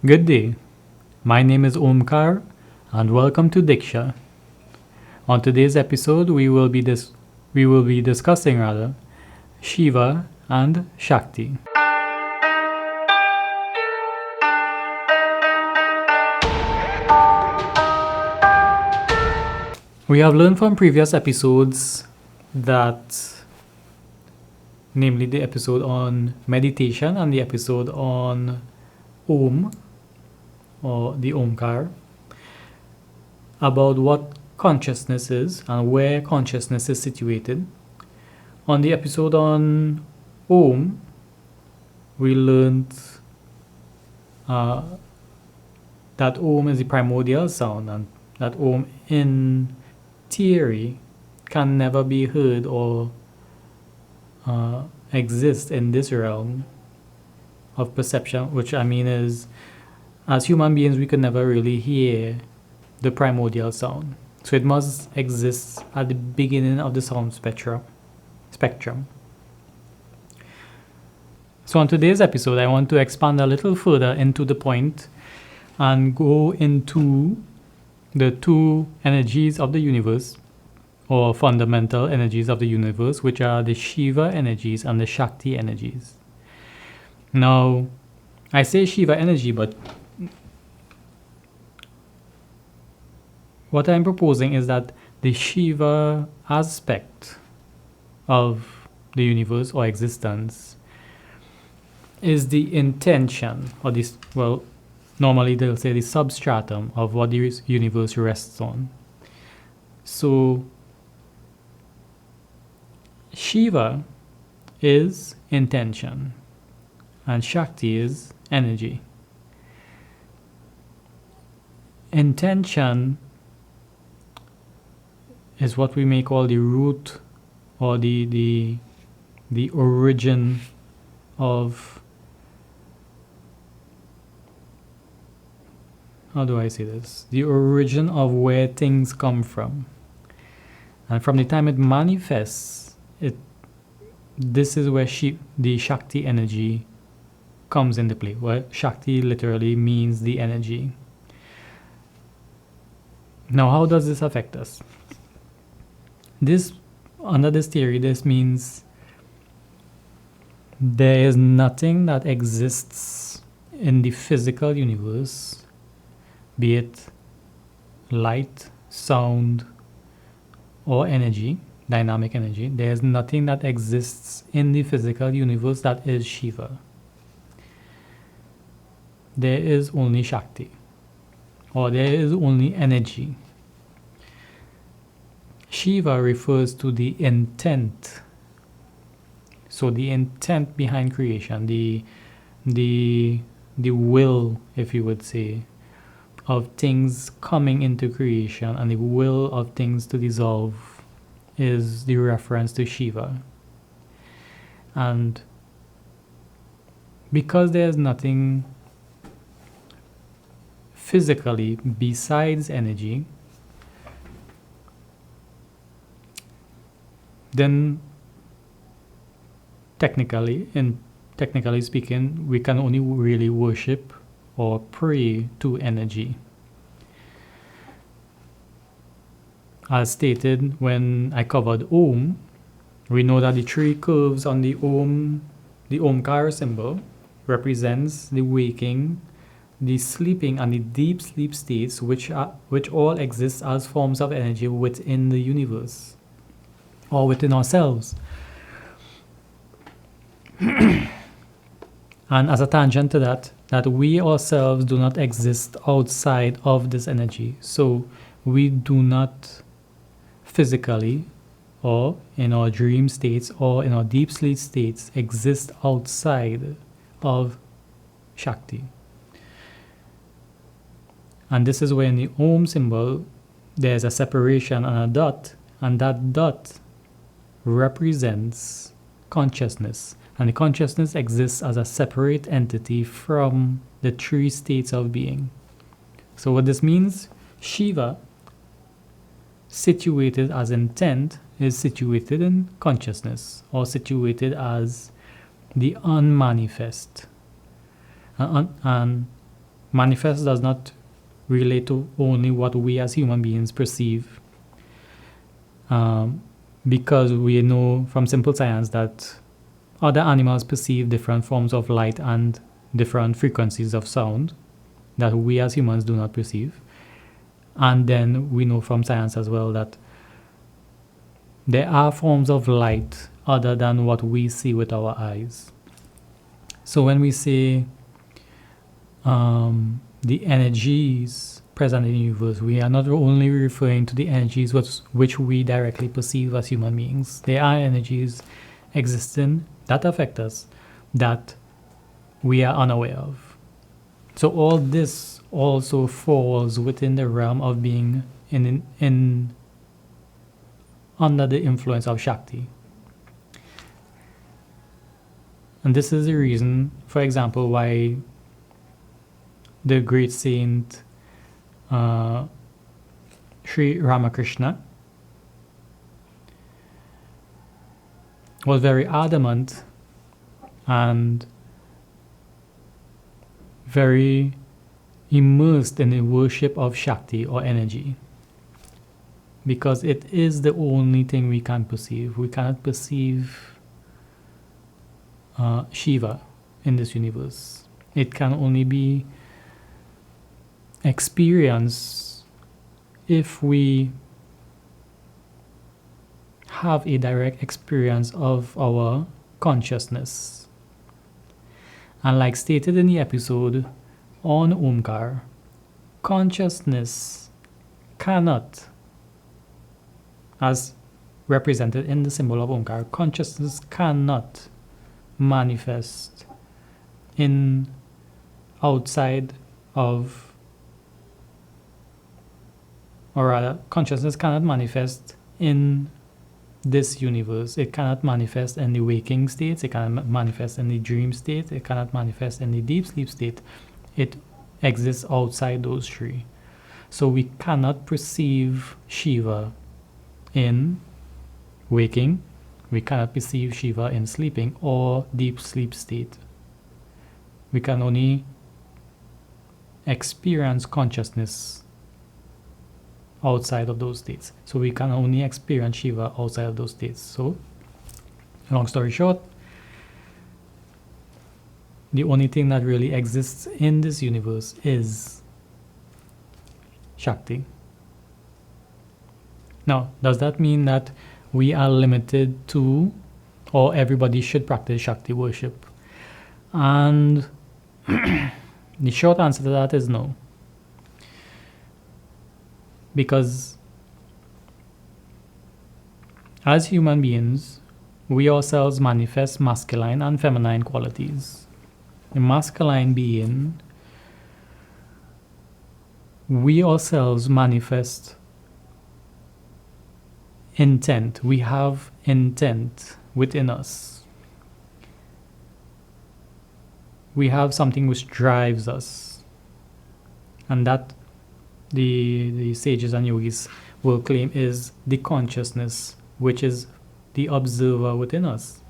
Good day. My name is Omkar and welcome to Diksha. On today's episode, we will be discussing Shiva and Shakti. We have learned from previous episodes that, namely the episode on meditation and the episode on Om or the Omkar, about what consciousness is and where consciousness is situated. On the episode on Om, we learned that Om is the primordial sound and that Om in theory can never be heard or exist in this realm of perception, which I mean is, as human beings, we could never really hear the primordial sound. So it must exist at the beginning of the sound spectrum. So on today's episode, I want to expand a little further into the point and go into the two energies of the universe, or fundamental energies of the universe, which are the Shiva energies and the Shakti energies. Now, I say Shiva energy, but what I'm proposing is that the Shiva aspect of the universe or existence is the intention, or this, well, normally they'll say the substratum of what the universe rests on. So Shiva is intention and Shakti is energy. Intention is what we may call the root or the origin of, how do I say this? The origin of where things come from. And from the time it manifests, this is where the Shakti energy comes into play. Well, Shakti literally means the energy. Now, how does this affect us? Under this theory, this means there is nothing that exists in the physical universe, be it light, sound, or energy, dynamic energy. There is nothing that exists in the physical universe that is Shiva. There is only Shakti, or there is only energy. Shiva refers to the intent. So the intent behind creation, the will, if you would say, of things coming into creation and the will of things to dissolve is the reference to Shiva. And because there's nothing physically besides energy, then technically speaking, we can only really worship or pray to energy. As stated when I covered Om, we know that the three curves on the Omkar symbol represents the waking, the sleeping, and the deep sleep states, which all exist as forms of energy within the universe or within ourselves. And as a tangent to that we ourselves do not exist outside of this energy. So we do not physically, or in our dream states, or in our deep sleep states, exist outside of Shakti. And this is where in the Om symbol there's a separation and a dot, and that dot represents consciousness. And the consciousness exists as a separate entity from the three states of being. So what this means, Shiva, situated as intent, is situated in consciousness, or situated as the unmanifest. And Manifest does not relate to only what we as human beings perceive, because we know from simple science that other animals perceive different forms of light and different frequencies of sound that we as humans do not perceive. And then we know from science as well that there are forms of light other than what we see with our eyes. So when we say the energies present in the universe, we are not only referring to the energies which we directly perceive as human beings. There are energies existing that affect us that we are unaware of. So all this also falls within the realm of being in under the influence of Shakti. And this is the reason, for example, why the great saint Sri Ramakrishna was very adamant and very immersed in the worship of Shakti or energy, because it is the only thing we can perceive. We cannot perceive Shiva in this universe. It can only be experienced if we have a direct experience of our consciousness. And like stated in the episode on Omkar, consciousness cannot, as represented in the symbol of Omkar, consciousness cannot manifest in outside of, or rather, consciousness cannot manifest in this universe. It cannot manifest in the waking states, it cannot manifest in the dream state, it cannot manifest in the deep sleep state. It exists outside those three. So we cannot perceive Shiva in waking, we cannot perceive Shiva in sleeping or deep sleep state. We can only experience consciousness outside of those states. So we can only experience Shiva outside of those states. So, long story short, the only thing that really exists in this universe is Shakti. Now, does that mean that we are limited to, or everybody should practice Shakti worship? And the short answer to that is no. Because as human beings, we ourselves manifest masculine and feminine qualities. The masculine being, we ourselves manifest intent. We have intent within us. We have something which drives us, and that the sages and yogis will claim is the consciousness, which is the observer within us.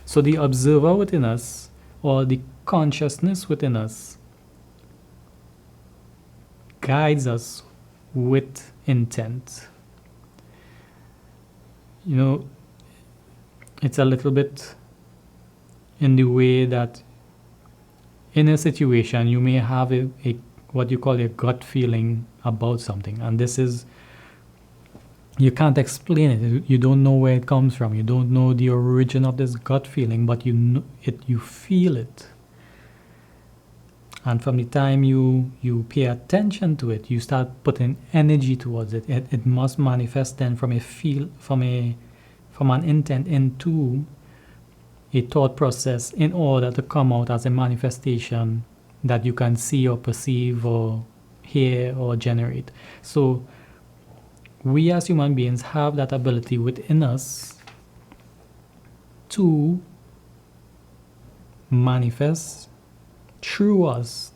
So the observer within us, or the consciousness within us, guides us with intent. You know, it's a little bit in the way that in a situation you may have a what you call a gut feeling about something, and this is, you can't explain it. You don't know where it comes from. You don't know the origin of this gut feeling, but you know it, you feel it. And from the time you pay attention to it, you start putting energy towards it. It must manifest then from an intent into a thought process in order to come out as a manifestation that you can see or perceive or hear or generate. So we as human beings have that ability within us to manifest through us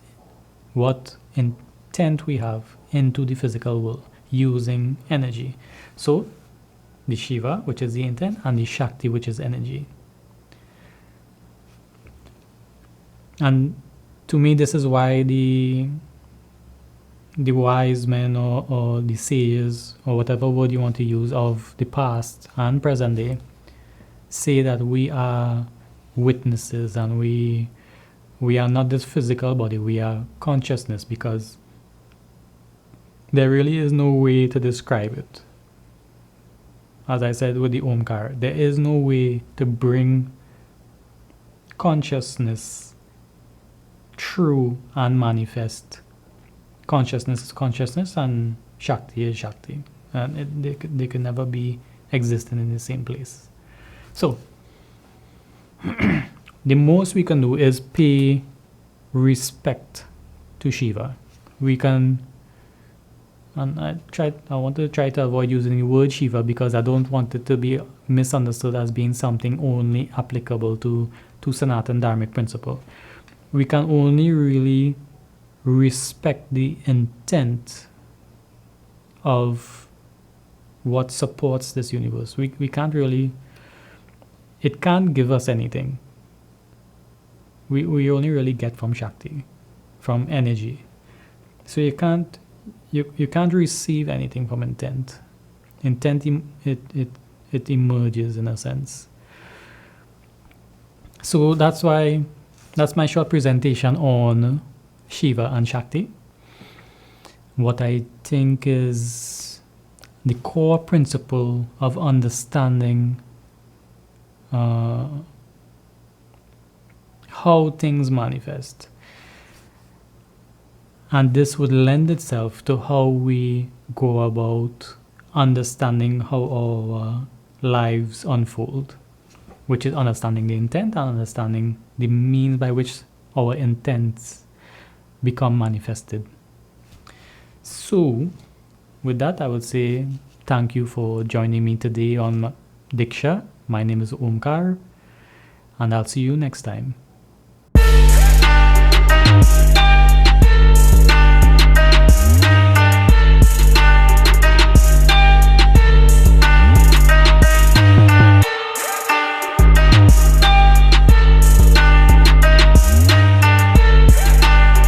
what intent we have into the physical world using energy. So the Shiva, which is the intent, and the Shakti, which is energy. And to me, this is why the the wise men or the sages or whatever word you want to use of the past and present day say that we are witnesses and we are not this physical body, we are consciousness, because there really is no way to describe it. As I said with the Omkar, there is no way to bring consciousness true and manifest. Consciousness is consciousness and Shakti is Shakti, and they could never be existing in the same place. So the most we can do is pay respect to Shiva. We can, and I want to try to avoid using the word Shiva because I don't want it to be misunderstood as being something only applicable to Sanatan Dharmic principle. We can only really respect the intent of what supports this universe. We can't really, it can't give us anything. We only really get from Shakti, from energy. So you can't receive anything from intent. Intent, it emerges in a sense. So that's my short presentation on Shiva and Shakti. What I think is the core principle of understanding how things manifest. And this would lend itself to how we go about understanding how our lives unfold, which is understanding the intent and understanding the means by which our intents become manifested. So, with that, I would say thank you for joining me today on Diksha. My name is Omkar, and I'll see you next time.